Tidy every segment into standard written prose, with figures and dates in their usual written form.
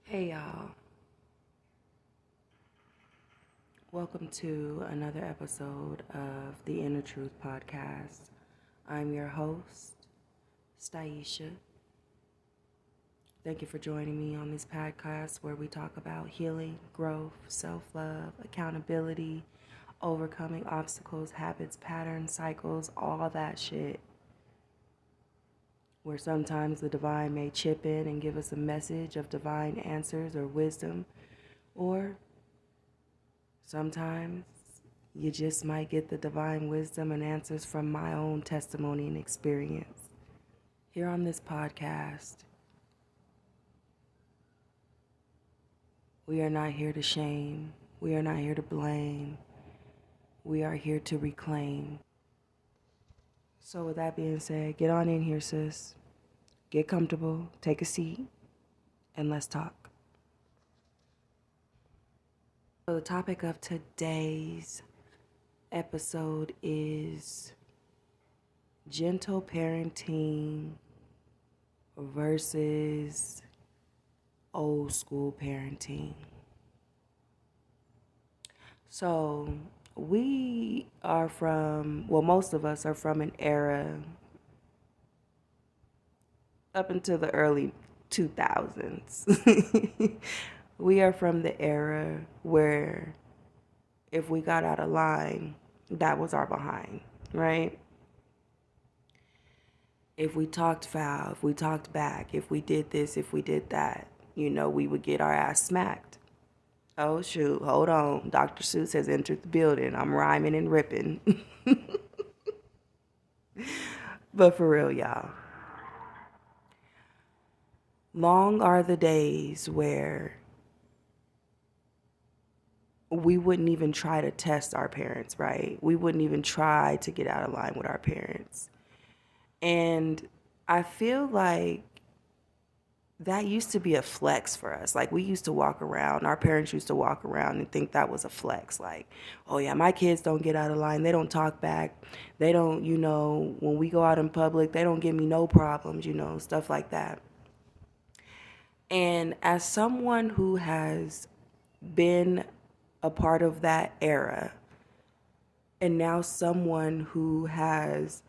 Hey y'all, welcome to another episode of the Inner Truth Podcast. I'm your host, Staisha. Thank you for joining me on this podcast where we talk about healing, growth, self-love, accountability, overcoming obstacles, habits, patterns, cycles, all that shit. Where sometimes the divine may chip in and give us a message of divine answers or wisdom, or sometimes you just might get the divine wisdom and answers from my own testimony and experience. Here on this podcast, we are not here to shame. We are not here to blame. We are here to reclaim. So with that being said, get on in here, sis. Get comfortable, take a seat, and let's talk. So the topic of today's episode is gentle parenting versus old school parenting. So we are most of us are from an era up into the early 2000s. We are from the era where if we got out of line, that was our behind, right? If we talked foul, if we talked back, if we did this, if we did that, we would get our ass smacked. Oh, shoot, hold on. Dr. Seuss has entered the building. I'm rhyming and ripping. But for real, y'all. Long are the days where we wouldn't even try to test our parents, right? We wouldn't even try to get out of line with our parents. And I feel like that used to be a flex for us. Like we used to walk around, our parents used to walk around and think that was a flex. Like, oh yeah, my kids don't get out of line. They don't talk back. They don't, when we go out in public, they don't give me no problems, stuff like that. And as someone who has been a part of that era, and now someone who has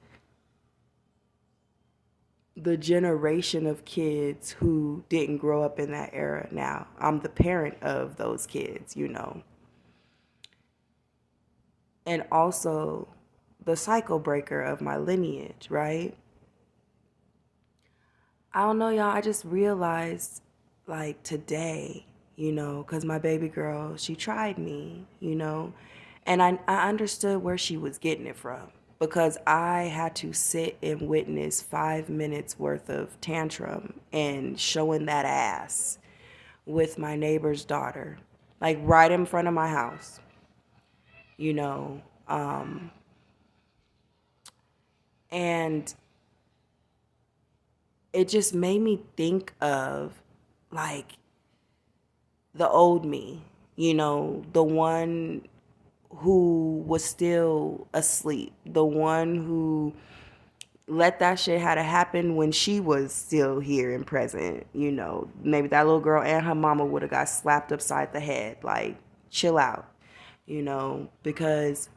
the generation of kids who didn't grow up in that era now. I'm the parent of those kids, And also the cycle breaker of my lineage, right? I don't know, y'all. I just realized, like, today, because my baby girl, she tried me, and I understood where she was getting it from because I had to sit and witness 5 minutes worth of tantrum and showing that ass with my neighbor's daughter, like right in front of my house, you know. And it just made me think of like the old me, the one who was still asleep, the one who let that shit had to happen when she was still here and present, maybe that little girl and her mama would have got slapped upside the head, like chill out, because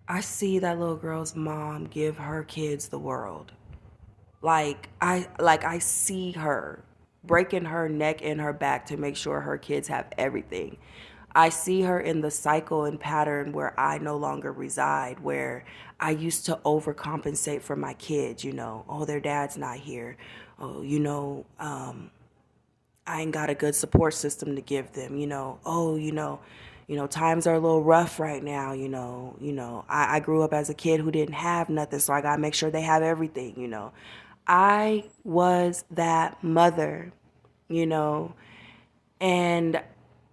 I see that little girl's mom give her kids the world. I see her breaking her neck and her back to make sure her kids have everything. I see her in the cycle and pattern where I no longer reside, where I used to overcompensate for my kids, oh, their dad's not here. Oh, I ain't got a good support system to give them, oh, times are a little rough right now, I grew up as a kid who didn't have nothing, so I gotta make sure they have everything, I was that mother, and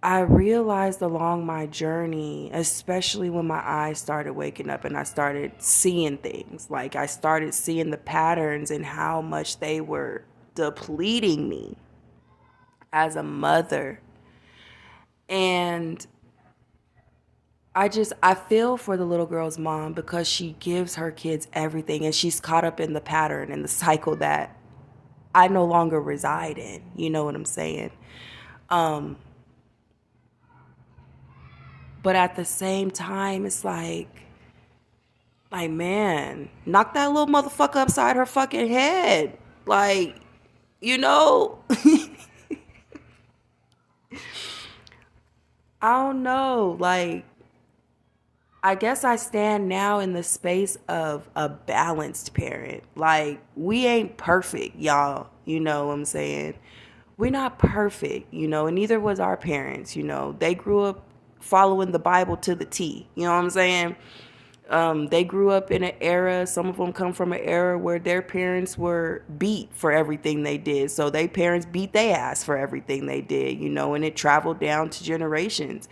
I realized along my journey, especially when my eyes started waking up and I started seeing things, like I started seeing the patterns and how much they were depleting me as a mother. And I feel for the little girl's mom because she gives her kids everything and she's caught up in the pattern and the cycle that I no longer reside in. You know what I'm saying? But at the same time, it's like, man, knock that little motherfucker upside her fucking head. Like, you know, I don't know. Like, I guess I stand now in the space of a balanced parent. Like, we ain't perfect, y'all. You know what I'm saying? We're not perfect, and neither was our parents, They grew up following the Bible to the T. You know what I'm saying? They grew up in an era, some of them come from an era where their parents were beat for everything they did. So their parents beat their ass for everything they did, and it traveled down to generations.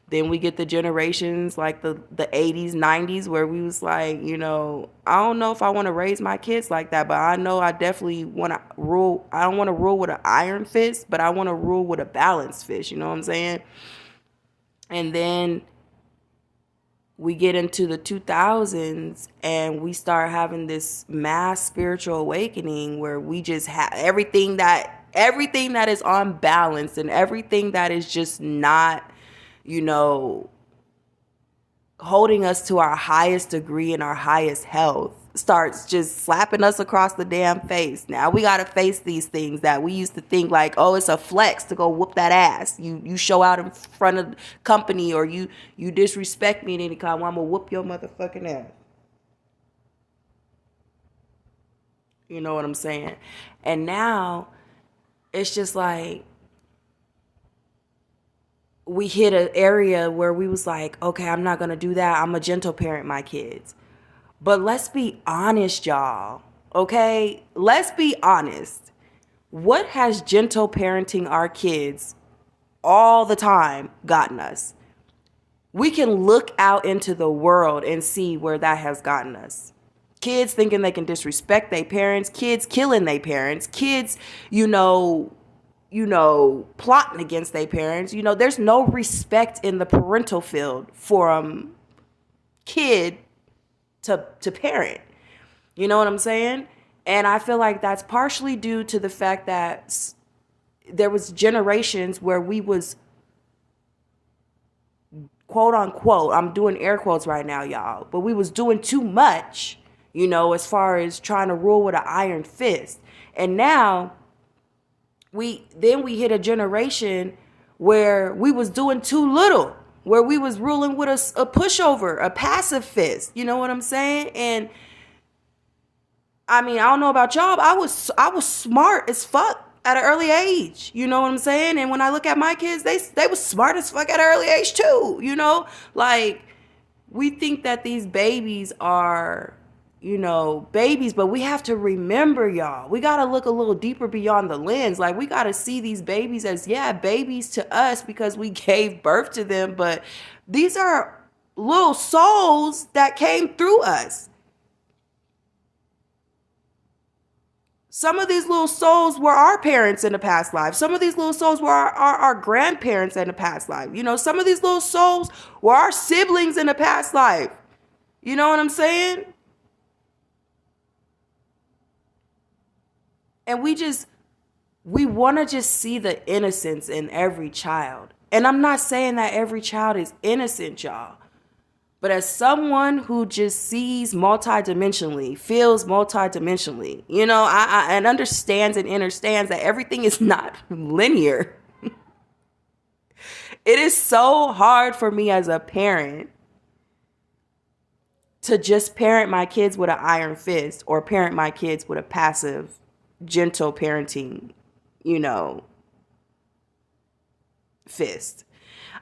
Then we get the generations like the 80s, 90s, where we was like, I don't know if I want to raise my kids like that, but I know I definitely want to rule. I don't want to rule with an iron fist, but I want to rule with a balanced fist. You know what I'm saying? And then we get into the 2000s and we start having this mass spiritual awakening where we just have everything that is unbalanced and everything that is just not, holding us to our highest degree and our highest health starts just slapping us across the damn face. Now we got to face these things that we used to think like, oh, it's a flex to go whoop that ass. You show out in front of the company or you disrespect me in any kind, well, I'm going to whoop your motherfucking ass. You know what I'm saying? And now it's just like, we hit an area where we was like, okay, I'm not going to do that. I'm a gentle parent my kids. But let's be honest, y'all. Okay? Let's be honest. What has gentle parenting our kids all the time gotten us? We can look out into the world and see where that has gotten us. Kids thinking they can disrespect their parents. Kids killing their parents. Kids, plotting against their parents. There's no respect in the parental field for kid to parent. You know what I'm saying? And I feel like that's partially due to the fact that there was generations where we was, quote unquote, I'm doing air quotes right now, y'all, but we was doing too much, as far as trying to rule with an iron fist. And now we hit a generation where we was doing too little, where we was ruling with a pushover, a passive fist. You know what I'm saying? And I mean, I don't know about y'all, but I was smart as fuck at an early age. You know what I'm saying? And when I look at my kids, they was smart as fuck at an early age too. Like, we think that these babies are, babies, but we have to remember, y'all, we got to look a little deeper beyond the lens. Like, we got to see these babies as, babies to us because we gave birth to them, but these are little souls that came through us. Some of these little souls were our parents in the past life. Some of these little souls were our grandparents in the past life. Some of these little souls were our siblings in the past life. You know what I'm saying? And we want to just see the innocence in every child. And I'm not saying that every child is innocent, y'all. But as someone who just sees multidimensionally, feels multidimensionally, and understands and understands that everything is not linear. It is so hard for me as a parent to just parent my kids with an iron fist or parent my kids with a passive, gentle parenting, fist.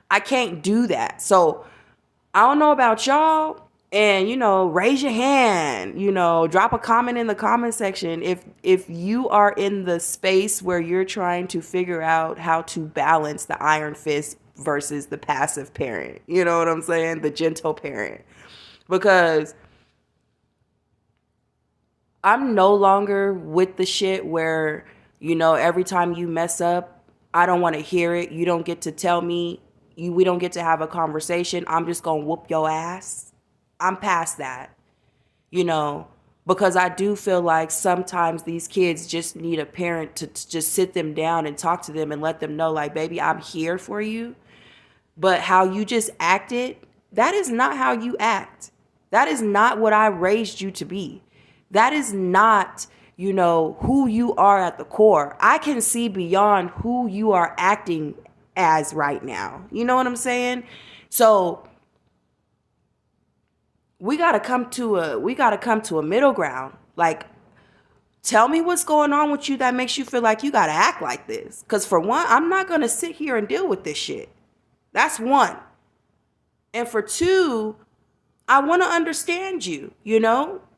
I can't do that. So I don't know about y'all, and raise your hand, drop a comment in the comment section if you are in the space where you're trying to figure out how to balance the iron fist versus the passive parent. You know what I'm saying? The gentle parent. Because I'm no longer with the shit where, every time you mess up, I don't want to hear it. You don't get to tell me. We don't get to have a conversation. I'm just going to whoop your ass. I'm past that. Because I do feel like sometimes these kids just need a parent to just sit them down and talk to them and let them know, like, baby, I'm here for you. But how you just acted, that is not how you act. That is not what I raised you to be. That is not, who you are at the core. I can see beyond who you are acting as right now. You know what I'm saying? So we got to come to a middle ground. Like, tell me what's going on with you that makes you feel like you got to act like this. Because for one, I'm not going to sit here and deal with this shit. That's one. And for two, I want to understand you,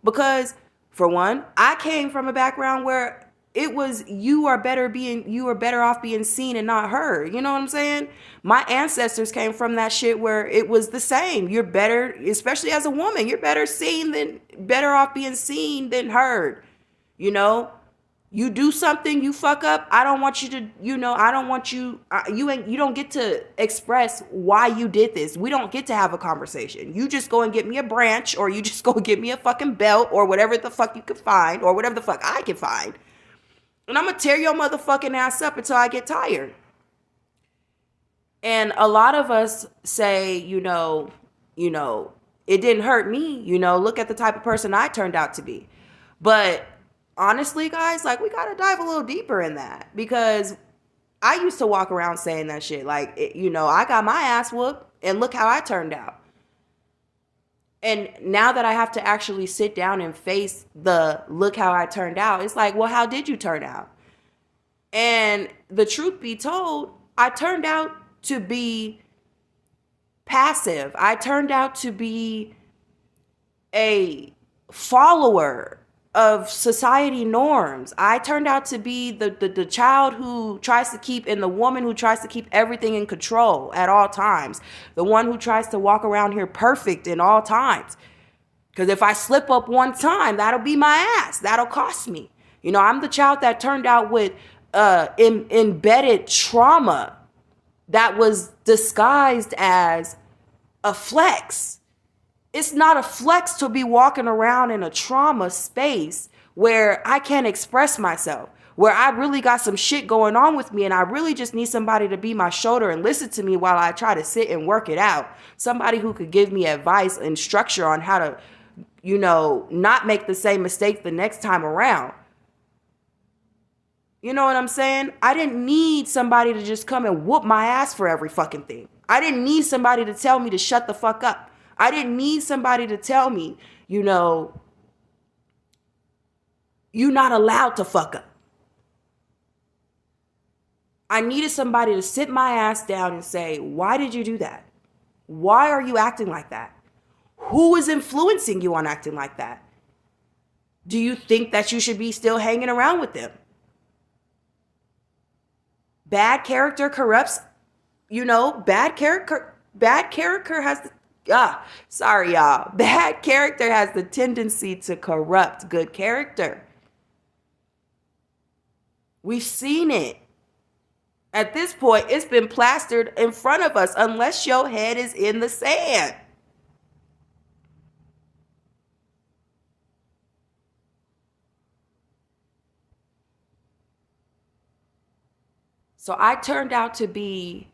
because for one, I came from a background where it was you are better off being seen and not heard. You know what I'm saying? My ancestors came from that shit where it was the same. You're better, especially as a woman, you're better off being seen than heard. You do something, you fuck up, I don't want you to, I don't want you, you don't get to express why you did this. We don't get to have a conversation. You just go and get me a branch, or you just go and get me a fucking belt, or whatever the fuck you can find, or whatever the fuck I can find. And I'm going to tear your motherfucking ass up until I get tired. And a lot of us say, it didn't hurt me, look at the type of person I turned out to be. But honestly, guys, like, we got to dive a little deeper in that, because I used to walk around saying that shit. Like, I got my ass whooped and look how I turned out. And now that I have to actually sit down and face the look how I turned out, it's like, well, how did you turn out? And the truth be told, I turned out to be passive. I turned out to be a follower of society norms. I turned out to be the child who tries to keep, and the woman who tries to keep everything in control at all times. The one who tries to walk around here perfect in all times. Because if I slip up one time, that'll be my ass. That'll cost me. I'm the child that turned out with embedded trauma that was disguised as a flex. It's not a flex to be walking around in a trauma space where I can't express myself, where I really got some shit going on with me, and I really just need somebody to be my shoulder and listen to me while I try to sit and work it out. Somebody who could give me advice and structure on how to, not make the same mistake the next time around. You know what I'm saying? I didn't need somebody to just come and whoop my ass for every fucking thing. I didn't need somebody to tell me to shut the fuck up. I didn't need somebody to tell me, you're not allowed to fuck up. I needed somebody to sit my ass down and say, why did you do that? Why are you acting like that? Who is influencing you on acting like that? Do you think that you should be still hanging around with them? Bad character corrupts, bad character has sorry, y'all. Bad character has the tendency to corrupt good character. We've seen it. At this point, it's been plastered in front of us unless your head is in the sand. So I turned out to be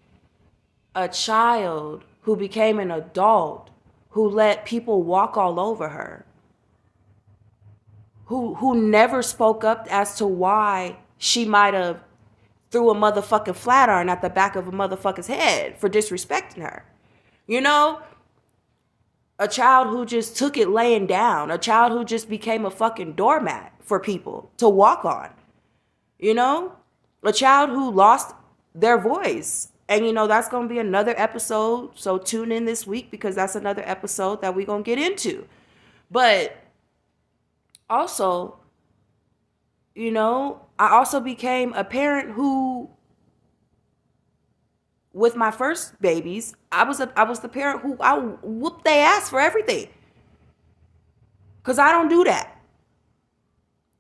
a child who became an adult, who let people walk all over her, who never spoke up as to why she might have threw a motherfucking flat iron at the back of a motherfucker's head for disrespecting her. A child who just took it laying down, a child who just became a fucking doormat for people to walk on, a child who lost their voice. And, that's going to be another episode. So tune in this week, because that's another episode that we're going to get into. But also, I also became a parent who, with my first babies, I was the parent who I whooped their ass for everything. Because I don't do that.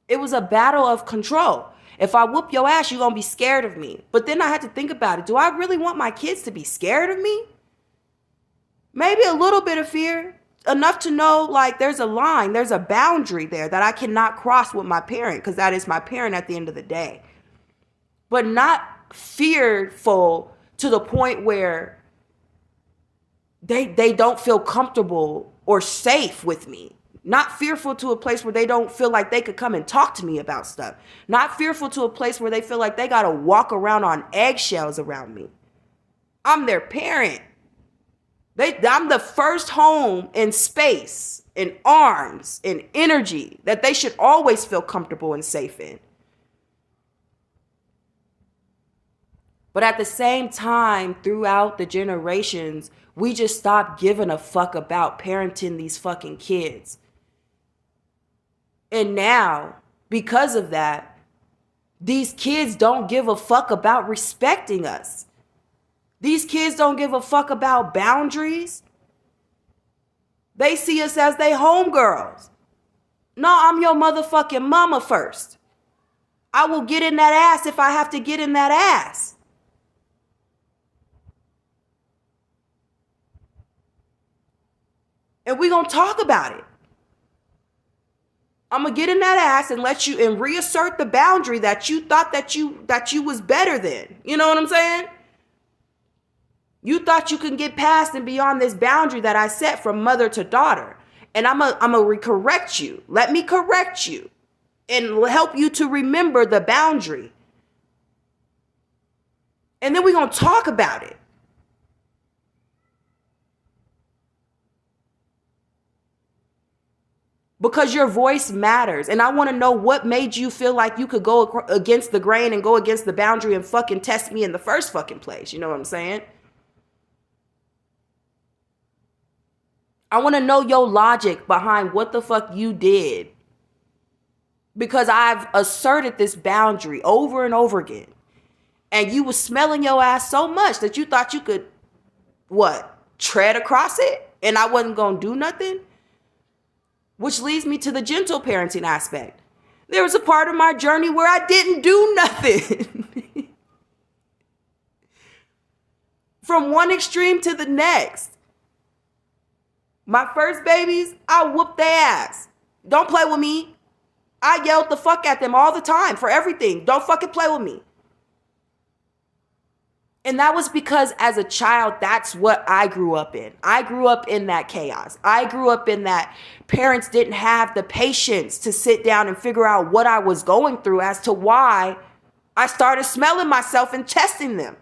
It was a battle of control. If I whoop your ass, you're going to be scared of me. But then I had to think about it. Do I really want my kids to be scared of me? Maybe a little bit of fear enough to know like there's a line, there's a boundary there that I cannot cross with my parent, because that is my parent at the end of the day. But not fearful to the point where they don't feel comfortable or safe with me. Not fearful to a place where they don't feel like they could come and talk to me about stuff. Not fearful to a place where they feel like they got to walk around on eggshells around me. I'm their parent. I'm the first home in space, in arms, in energy that they should always feel comfortable and safe in. But at the same time, throughout the generations, we just stopped giving a fuck about parenting these fucking kids. And now, because of that, these kids don't give a fuck about respecting us. These kids don't give a fuck about boundaries. They see us as they homegirls. No, I'm your motherfucking mama first. I will get in that ass if I have to get in that ass. And we gonna talk about it. I'm gonna get in that ass and let you and reassert the boundary that you thought that you was better than. You know what I'm saying? You thought you could get past and beyond this boundary that I set from mother to daughter. And I'm gonna correct you. Let me correct you and help you to remember the boundary. And then we're gonna talk about it. Because your voice matters. And I want to know what made you feel like you could go against the grain and go against the boundary and fucking test me in the first fucking place. You know what I'm saying? I want to know your logic behind what the fuck you did. Because I've asserted this boundary over and over again. And you was smelling your ass so much that you thought you could, tread across it? And I wasn't going to do nothing? Which leads me to the gentle parenting aspect. There was a part of my journey where I didn't do nothing. From one extreme to the next. My first babies, I whooped their ass. Don't play with me. I yelled the fuck at them all the time for everything. Don't fucking play with me. And that was because as a child, that's what I grew up in. I grew up in that chaos. I grew up in that parents didn't have the patience to sit down and figure out what I was going through as to why I started smelling myself and testing them.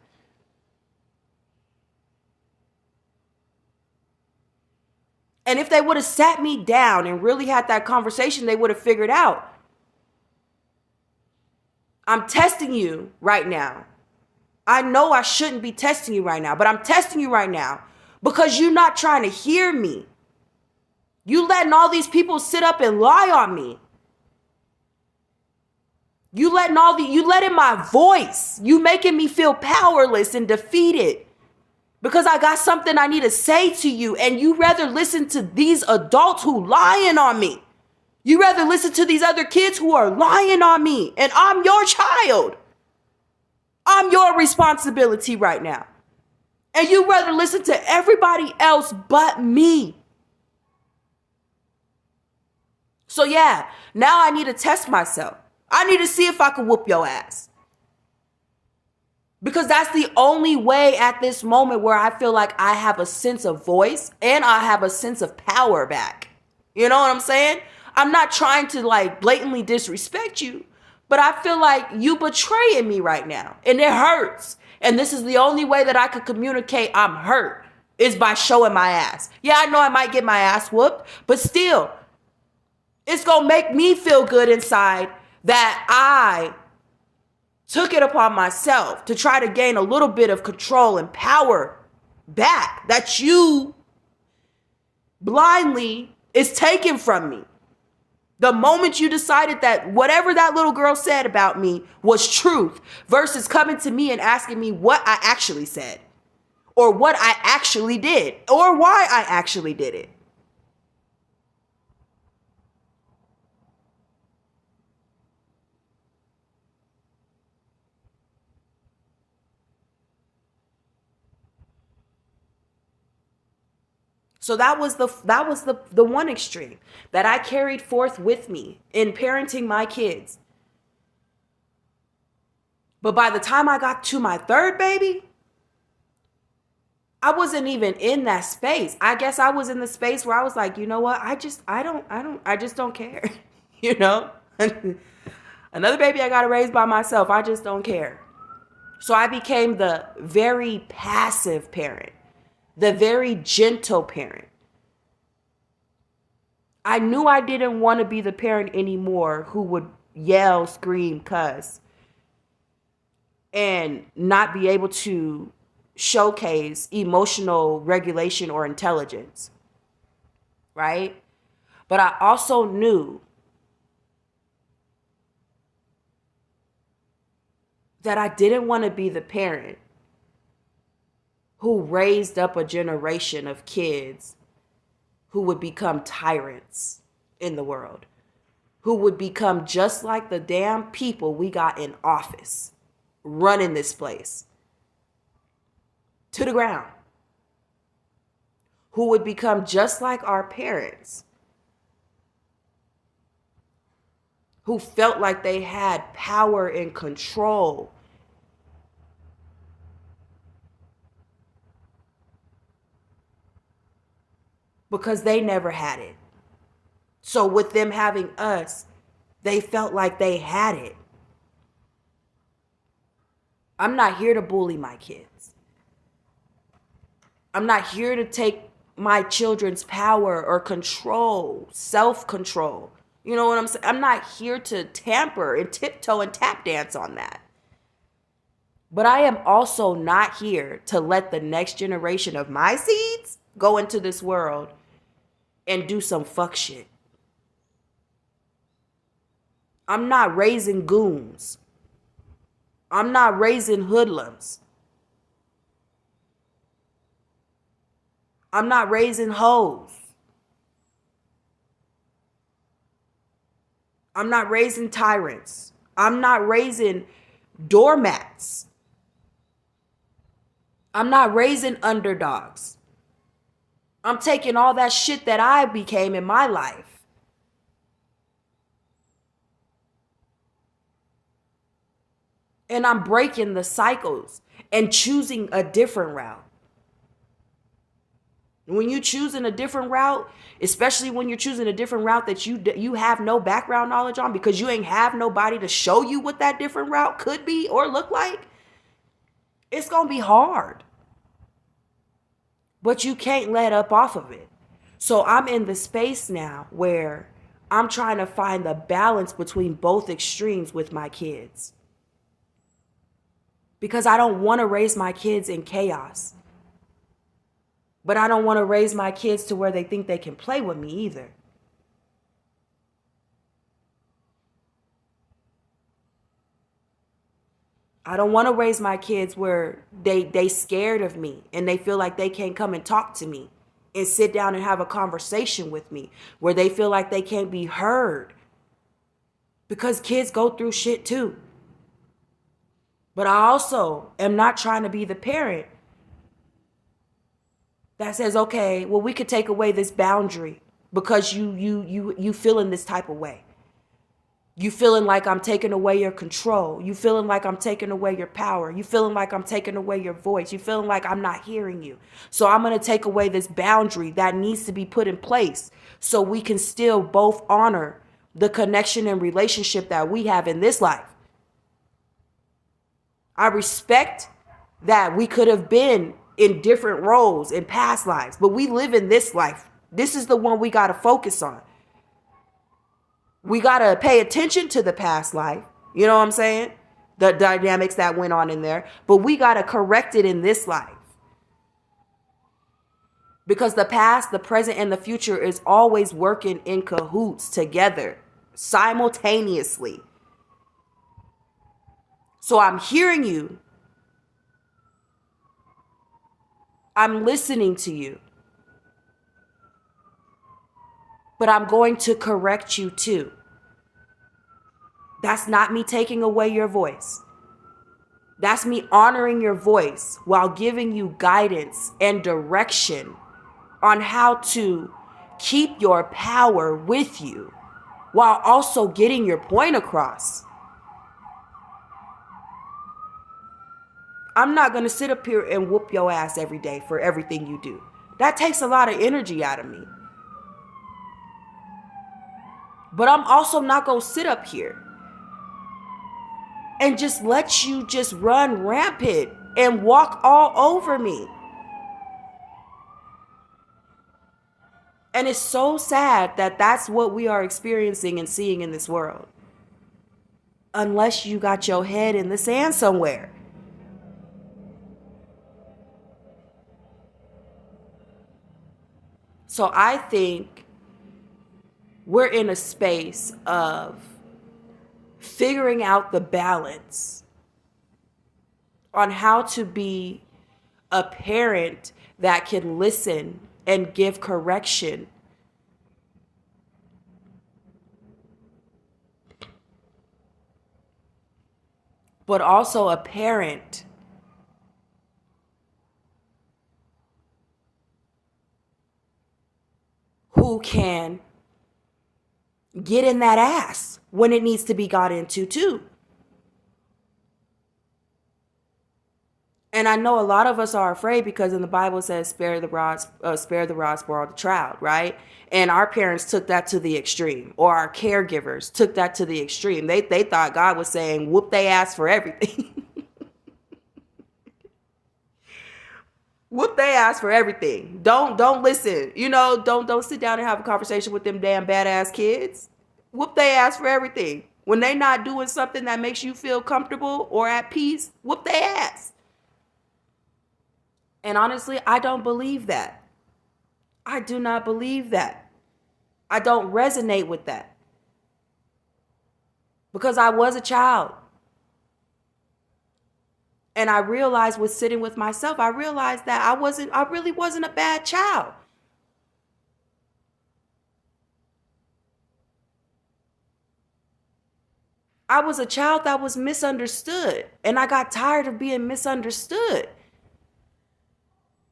And if they would have sat me down and really had that conversation, they would have figured out, I'm testing you right now. I know I shouldn't be testing you right now, but I'm testing you right now because you're not trying to hear me. You letting all these people sit up and lie on me. You letting my voice, you making me feel powerless and defeated because I got something I need to say to you, and you rather listen to these adults who lying on me. You rather listen to these other kids who are lying on me, and I'm your child. I'm your responsibility right now. And you rather listen to everybody else but me. So yeah, now I need to test myself. I need to see if I can whoop your ass. Because that's the only way at this moment where I feel like I have a sense of voice and I have a sense of power back. You know what I'm saying? I'm not trying to blatantly disrespect you, but I feel like you betraying me right now, and it hurts. And this is the only way that I could communicate I'm hurt, is by showing my ass. Yeah, I know I might get my ass whooped, but still, it's going to make me feel good inside that I took it upon myself to try to gain a little bit of control and power back that you blindly is taken from me. The moment you decided that whatever that little girl said about me was truth versus coming to me and asking me what I actually said or what I actually did or why I actually did it. So that was the one extreme that I carried forth with me in parenting my kids. But by the time I got to my third baby, I wasn't even in that space. I guess I was in the space where I was like, you know what? I just don't care. You know? Another baby I got to raise by myself. I just don't care. So I became the very passive parent, the very gentle parent. I knew I didn't want to be the parent anymore who would yell, scream, cuss, and not be able to showcase emotional regulation or intelligence, right? But I also knew that I didn't want to be the parent who raised up a generation of kids who would become tyrants in the world, who would become just like the damn people we got in office, running this place to the ground, who would become just like our parents, who felt like they had power and control. Because they never had it. So with them having us, they felt like they had it. I'm not here to bully my kids. I'm not here to take my children's power or control, self-control. You know what I'm saying? I'm not here to tamper and tiptoe and tap dance on that. But I am also not here to let the next generation of my seeds go into this world and do some fuck shit. I'm not raising goons. I'm not raising hoodlums. I'm not raising hoes. I'm not raising tyrants. I'm not raising doormats. I'm not raising underdogs. I'm taking all that shit that I became in my life and I'm breaking the cycles and choosing a different route. When you're choosing a different route, especially when you're choosing a different route that you have no background knowledge on because you ain't have nobody to show you what that different route could be or look like, it's going to be hard. But you can't let up off of it. So I'm in the space now where I'm trying to find the balance between both extremes with my kids. Because I don't want to raise my kids in chaos. But I don't want to raise my kids to where they think they can play with me either. I don't want to raise my kids where they scared of me and they feel like they can't come and talk to me and sit down and have a conversation with me, where they feel like they can't be heard. Because kids go through shit too. But I also am not trying to be the parent that says, okay, well, we could take away this boundary because you feeling this type of way. You feeling like I'm taking away your control. You feeling like I'm taking away your power. You feeling like I'm taking away your voice. You feeling like I'm not hearing you. So I'm going to take away this boundary that needs to be put in place so we can still both honor the connection and relationship that we have in this life. I respect that we could have been in different roles in past lives, but we live in this life. This is the one we got to focus on. We got to pay attention to the past life. You know what I'm saying? The dynamics that went on in there. But we got to correct it in this life. Because the past, the present, and the future is always working in cahoots together, simultaneously. So I'm hearing you. I'm listening to you. But I'm going to correct you too. That's not me taking away your voice. That's me honoring your voice while giving you guidance and direction on how to keep your power with you while also getting your point across. I'm not going to sit up here and whoop your ass every day for everything you do. That takes a lot of energy out of me. But I'm also not going to sit up here and just let you just run rampant and walk all over me. And it's so sad that that's what we are experiencing and seeing in this world. Unless you got your head in the sand somewhere. So I think we're in a space of figuring out the balance on how to be a parent that can listen and give correction, but also a parent who can get in that ass when it needs to be got into too. And I know a lot of us are afraid because in the Bible it says spare the rod, spoil the child, right? And our parents took that to the extreme, or our caregivers took that to the extreme. They thought God was saying whoop they ass for everything. Whoop they ass for everything. Don't listen. Don't sit down and have a conversation with them damn badass kids. Whoop they ass for everything. When they not doing something that makes you feel comfortable or at peace, whoop they ass. And honestly, I don't believe that. I do not believe that. I don't resonate with that. Because I was a child. And I realized with sitting with myself, I realized that I really wasn't a bad child. I was a child that was misunderstood, and I got tired of being misunderstood.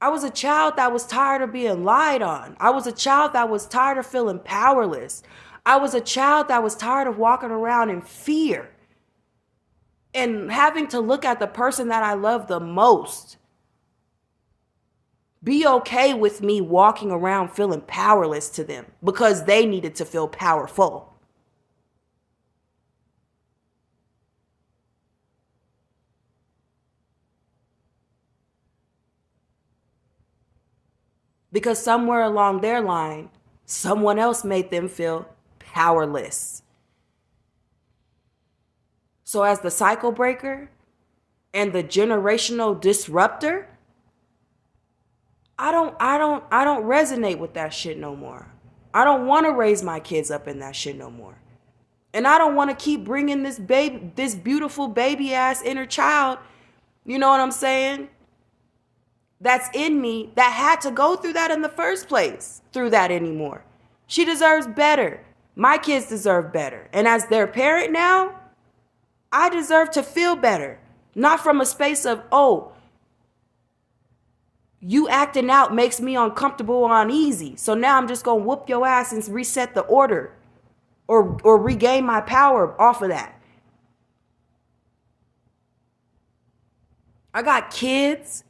I was a child that was tired of being lied on. I was a child that was tired of feeling powerless. I was a child that was tired of walking around in fear and having to look at the person that I love the most be okay with me walking around feeling powerless to them because they needed to feel powerful. Because somewhere along their line, someone else made them feel powerless. So as the cycle breaker and the generational disruptor, I don't resonate with that shit no more. I don't want to raise my kids up in that shit no more. And I don't want to keep bringing this beautiful baby ass inner child, you know what I'm saying? That's in me that had to go through that in the first place, through that anymore. She deserves better. My kids deserve better. And as their parent now, I deserve to feel better. Not from a space of, oh, you acting out makes me uncomfortable or uneasy. So now I'm just going to whoop your ass and reset the order or regain my power off of that. I got kids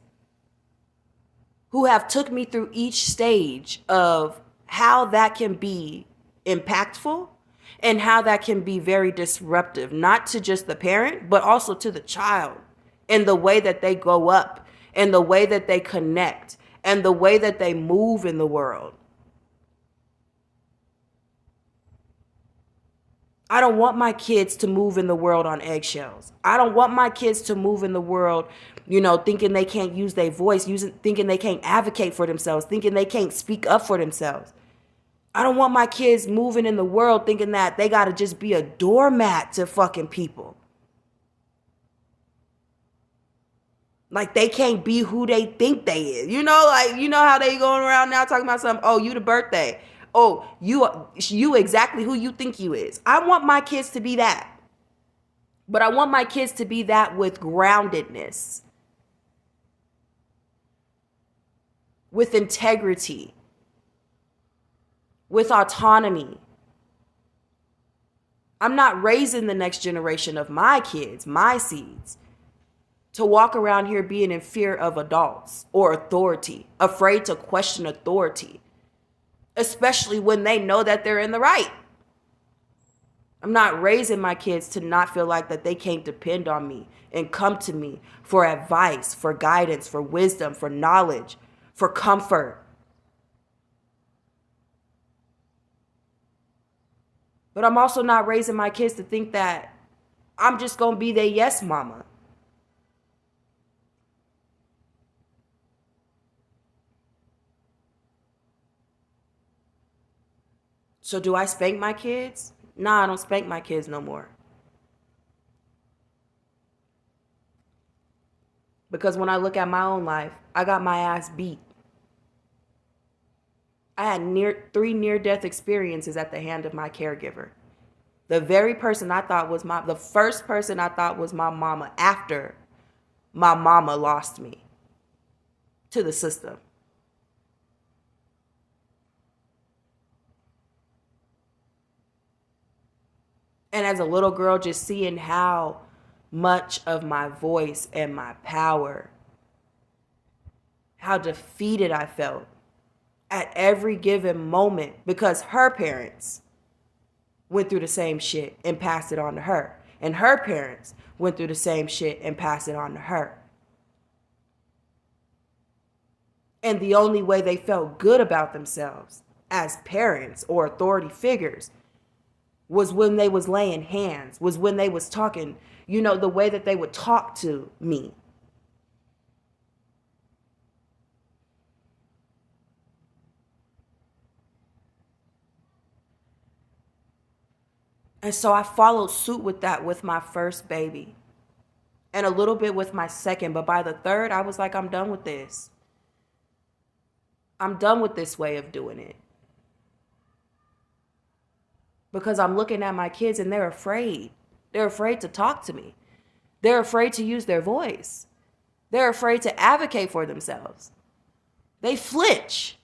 who have took me through each stage of how that can be impactful and how that can be very disruptive, not to just the parent, but also to the child and the way that they grow up and the way that they connect and the way that they move in the world. I don't want my kids to move in the world on eggshells. I don't want my kids to move in the world, thinking they can't use their voice, thinking they can't advocate for themselves, thinking they can't speak up for themselves. I don't want my kids moving in the world thinking that they got to just be a doormat to fucking people. Like they can't be who they think they is. How they going around now talking about something, oh, you the birthday. Oh, you exactly who you think you is. I want my kids to be that. But I want my kids to be that with groundedness, with integrity, with autonomy. I'm not raising the next generation of my kids, my seeds, to walk around here being in fear of adults or authority, afraid to question authority, especially when they know that they're in the right. I'm not raising my kids to not feel like that they can't depend on me and come to me for advice, for guidance, for wisdom, for knowledge, for comfort. But I'm also not raising my kids to think that I'm just going to be their yes mama. So do I spank my kids? Nah, I don't spank my kids no more. Because when I look at my own life, I got my ass beat. I had 3 near-death experiences at the hand of my caregiver. The very person I thought was the first person I thought was my mama after my mama lost me to the system. And as a little girl, just seeing how much of my voice and my power, how defeated I felt at every given moment because her parents went through the same shit and passed it on to her. And her parents went through the same shit and passed it on to her. And the only way they felt good about themselves as parents or authority figures was when they was laying hands, was when they was talking, the way that they would talk to me. And so I followed suit with that with my first baby and a little bit with my second. But by the third, I was like, I'm done with this. I'm done with this way of doing it. Because I'm looking at my kids and they're afraid. They're afraid to talk to me. They're afraid to use their voice. They're afraid to advocate for themselves. They flinch.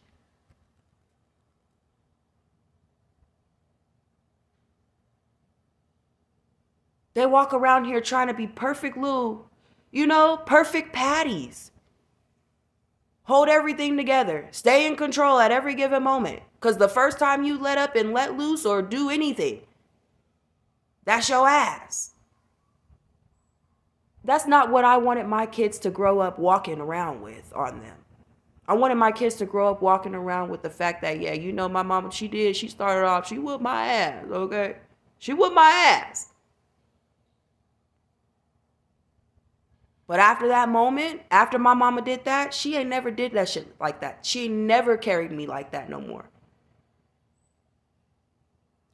They walk around here trying to be perfect little, perfect patties. Hold everything together. Stay in control at every given moment. Because the first time you let up and let loose or do anything, that's your ass. That's not what I wanted my kids to grow up walking around with on them. I wanted my kids to grow up walking around with the fact that, my mama, she started off, she whooped my ass, okay? She whooped my ass. But after that moment, after my mama did that, she ain't never did that shit like that. She ain't never carried me like that no more.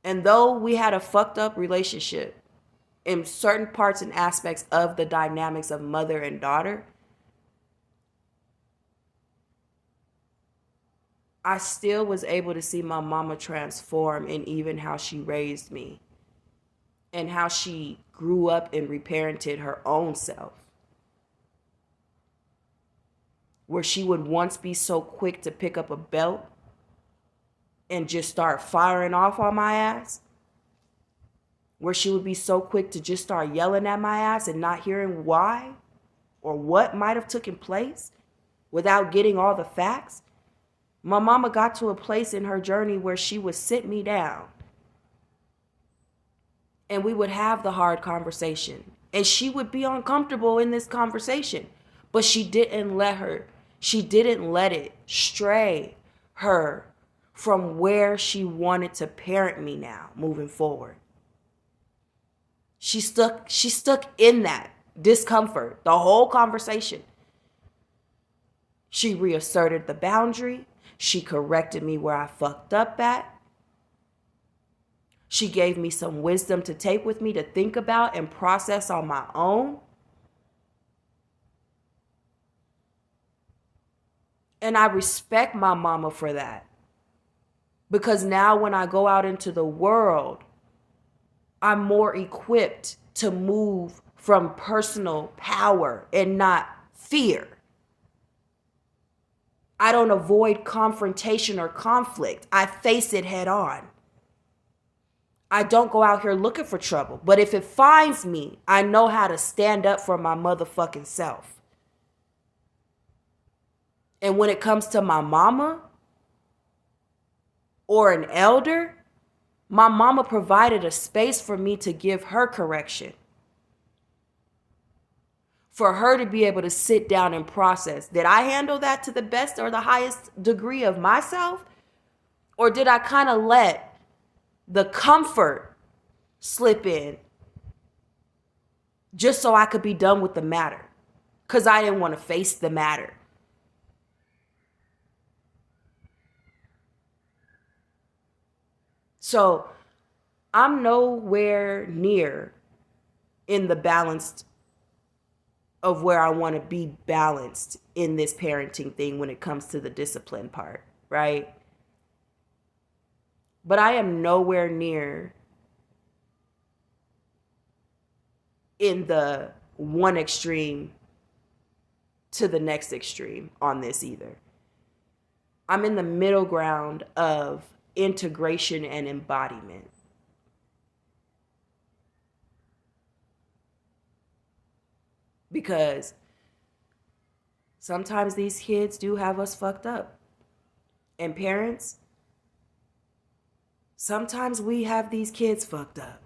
And though we had a fucked up relationship in certain parts and aspects of the dynamics of mother and daughter, I still was able to see my mama transform in even how she raised me and how she grew up and reparented her own self. Where she would once be so quick to pick up a belt and just start firing off on my ass. Where she would be so quick to just start yelling at my ass and not hearing why or what might have taken place without getting all the facts. My mama got to a place in her journey where she would sit me down and we would have the hard conversation. And she would be uncomfortable in this conversation, but she didn't let it stray her from where she wanted to parent me now moving forward. She stuck in that discomfort the whole conversation. She reasserted the boundary. She corrected me where I fucked up at. She gave me some wisdom to take with me to think about and process on my own. And I respect my mama for that. Because now when I go out into the world, I'm more equipped to move from personal power and not fear. I don't avoid confrontation or conflict. I face it head on. I don't go out here looking for trouble. But if it finds me, I know how to stand up for my motherfucking self. And when it comes to my mama or an elder, my mama provided a space for me to give her correction. For her to be able to sit down and process. Did I handle that to the best or the highest degree of myself? Or did I kind of let the comfort slip in just so I could be done with the matter? Because I didn't want to face the matter. So I'm nowhere near in the balanced of where I want to be balanced in this parenting thing when it comes to the discipline part, right? But I am nowhere near in the one extreme to the next extreme on this either. I'm in the middle ground of integration and embodiment. Because sometimes these kids do have us fucked up. And parents, sometimes we have these kids fucked up.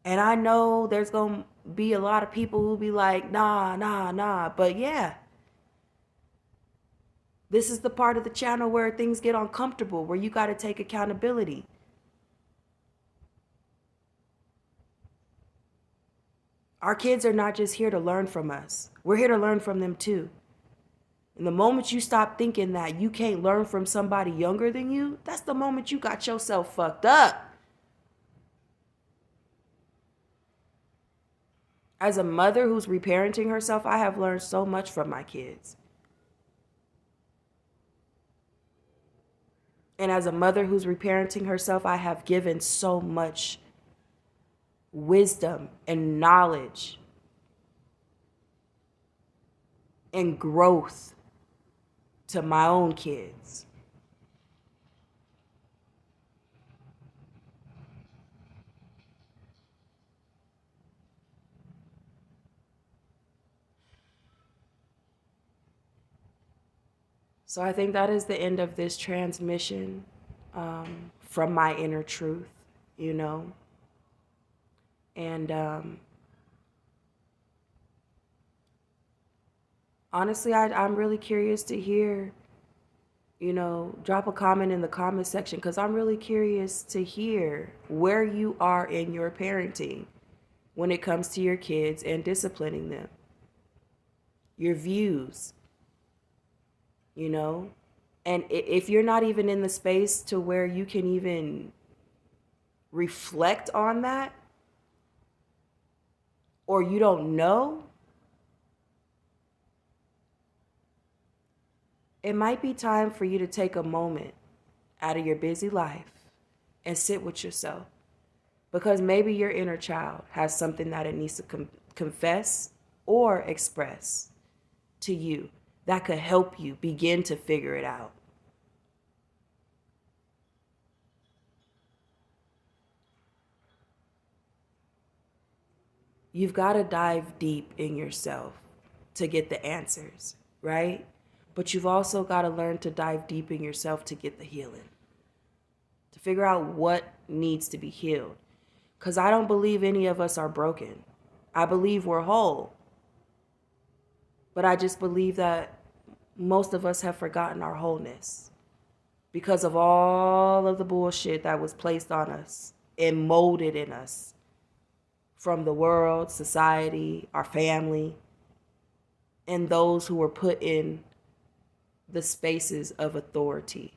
And I know there's going to be a lot of people who'll be like, nah. But yeah, this is the part of the channel where things get uncomfortable, where you got to take accountability. Our kids are not just here to learn from us. We're here to learn from them too. And the moment you stop thinking that you can't learn from somebody younger than you, that's the moment you got yourself fucked up. As a mother who's reparenting herself, I have learned so much from my kids. And as a mother who's reparenting herself, I have given so much wisdom and knowledge and growth to my own kids. So I think that is the end of this transmission from my inner truth, you know. And honestly, I'm really curious to hear, you know, drop a comment in the comment section, because I'm really curious to hear where you are in your parenting when it comes to your kids and disciplining them. Your views, you know. And if you're not even in the space to where you can even reflect on that, or you don't know, it might be time for you to take a moment out of your busy life and sit with yourself. Because maybe your inner child has something that it needs to confess or express to you that could help you begin to figure it out. You've got to dive deep in yourself to get the answers, right? But you've also got to learn to dive deep in yourself to get the healing, to figure out what needs to be healed. Because I don't believe any of us are broken. I believe we're whole. But I just believe that most of us have forgotten our wholeness because of all of the bullshit that was placed on us and molded in us from the world, society, our family, and those who were put in the spaces of authority.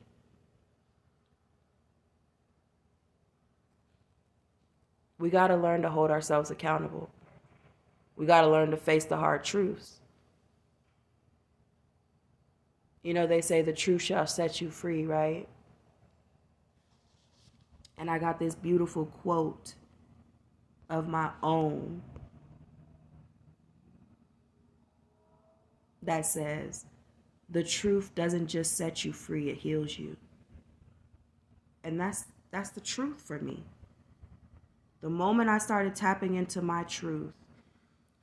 We got to learn to hold ourselves accountable. We got to learn to face the hard truths. You know, they say the truth shall set you free, right? And I got this beautiful quote of my own that says, The truth doesn't just set you free, it heals you. And that's the truth for me. The moment I started tapping into my truth,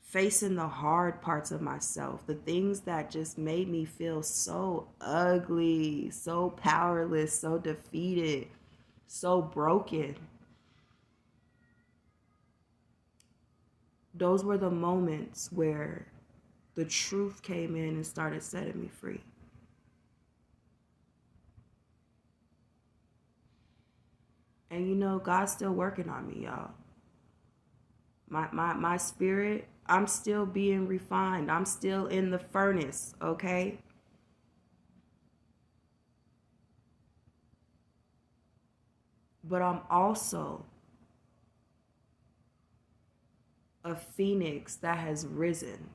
facing the hard parts of myself, the things that just made me feel so ugly, so powerless, so defeated, so broken. Those were the moments where the truth came in and started setting me free. And you know, God's still working on me, y'all. My spirit, I'm still being refined. I'm still in the furnace, okay? But I'm also a phoenix that has risen.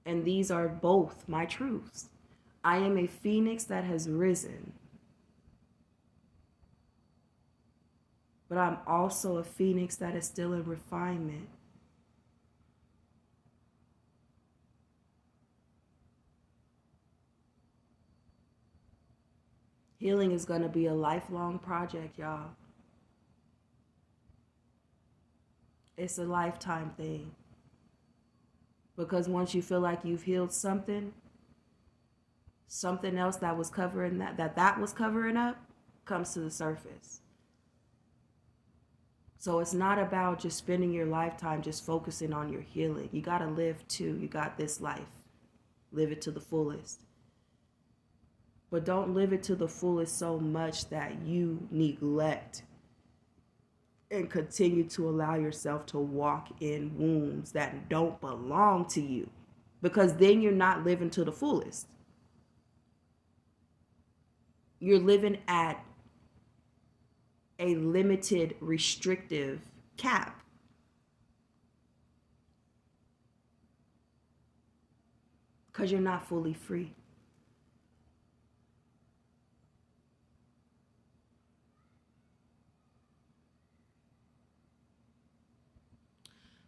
And these are both my truths. I am a phoenix that has risen. But I'm also a phoenix that is still in refinement. Healing is going to be a lifelong project, y'all. It's a lifetime thing. Because once you feel like you've healed something else that was covering that was covering up comes to the surface. So it's not about just spending your lifetime just focusing on your healing. You got to live too. You got this life. Live it to the fullest. But don't live it to the fullest so much that you neglect and continue to allow yourself to walk in wounds that don't belong to you. Because then you're not living to the fullest. You're living at a limited, restrictive cap. Because you're not fully free.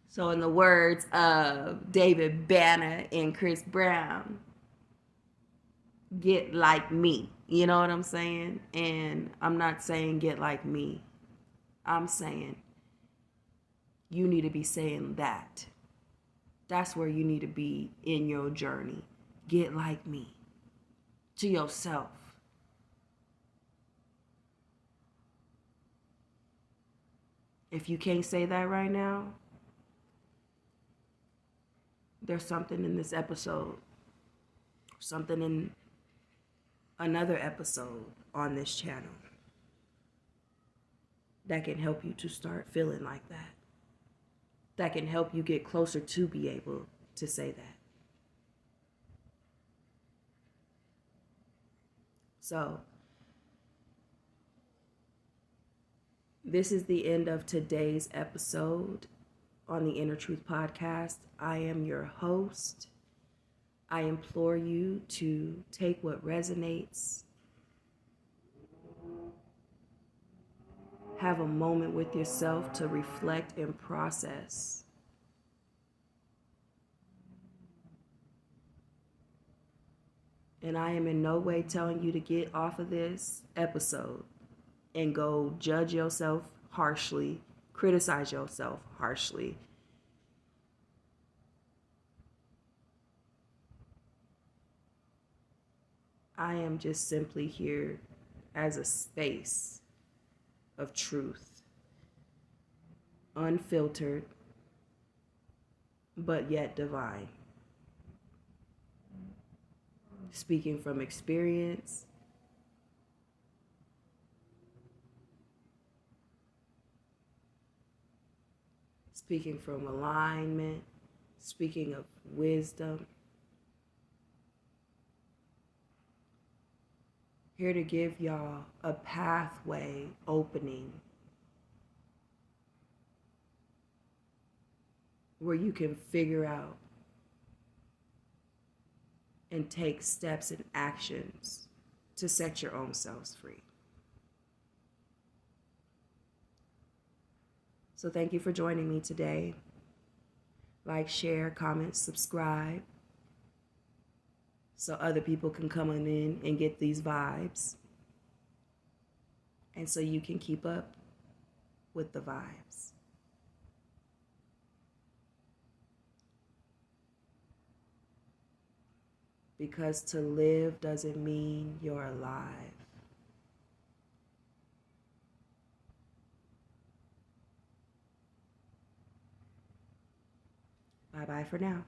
So in the words of David Banner and Chris Brown, get like me. You know what I'm saying? And I'm not saying get like me. I'm saying you need to be saying that. That's where you need to be in your journey. Get like me. To yourself. If you can't say that right now, there's something in this episode, something in another episode on this channel that can help you to start feeling like that. That can help you get closer to be able to say that. So, this is the end of today's episode on the Inner Truth Podcast. I am your host. I implore you to take what resonates, have a moment with yourself to reflect and process. And I am in no way telling you to get off of this episode and go judge yourself harshly, criticize yourself harshly. I am just simply here as a space of truth, unfiltered, but yet divine. Speaking from experience, speaking from alignment, speaking of wisdom. Here to give y'all a pathway opening where you can figure out and take steps and actions to set your own selves free. So thank you for joining me today. Like, share, comment, subscribe. so other people can come on in and get these vibes. And so you can keep up with the vibes. Because to live doesn't mean you're alive. Bye bye for now.